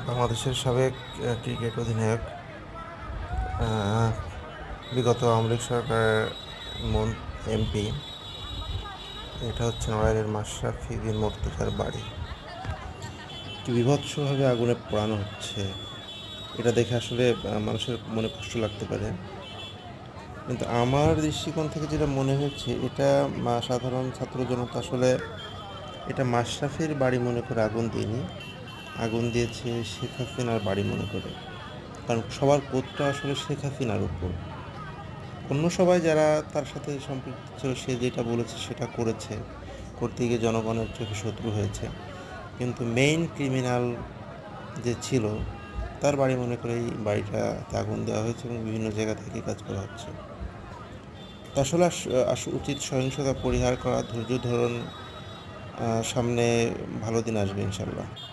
বাংলাদেশের সাবেক ক্রিকেট অধিনায়ক, আহ, বিগত আওয়ামী লীগ সরকারের এমপি। এটা হচ্ছে নড়াইলের মাশরাফি বিন মুর্তজার বাড়ি। কি বীভৎসভাবে আগুনে পোড়ানো হচ্ছে, এটা দেখে আসলে মানুষের মনে কষ্ট লাগতে পারে। কিন্তু আমার দৃষ্টিকোণ থেকে যেটা মনে হচ্ছে, এটা সাধারণ ছাত্র জনতা আসলে এটা মাশরাফির বাড়ি মনে করে আগুন দিয়নি, আগুন দিয়েছে শেখ হাসিনার বাড়ি মনে করে। কারণ সবার ক্রোধটা আসলে শেখ হাসিনার উপর। অন্য সবাই যারা তার সাথে সম্পৃক্ত ছিল, সে যেটা বলেছে সেটা করেছে, করতে গিয়ে জনগণের চোখে শত্রু হয়েছে। কিন্তু মেইন ক্রিমিনাল যে ছিল, তার বাড়ি মনে করে এই বাড়িটাতে আগুন দেওয়া হয়েছে এবং বিভিন্ন জায়গা থেকে কাজ করা হচ্ছে। তো আসলে উচিত সহিংসতা পরিহার করা, ধৈর্য ধরুন, সামনে ভালো দিন আসবে ইনশাল্লাহ।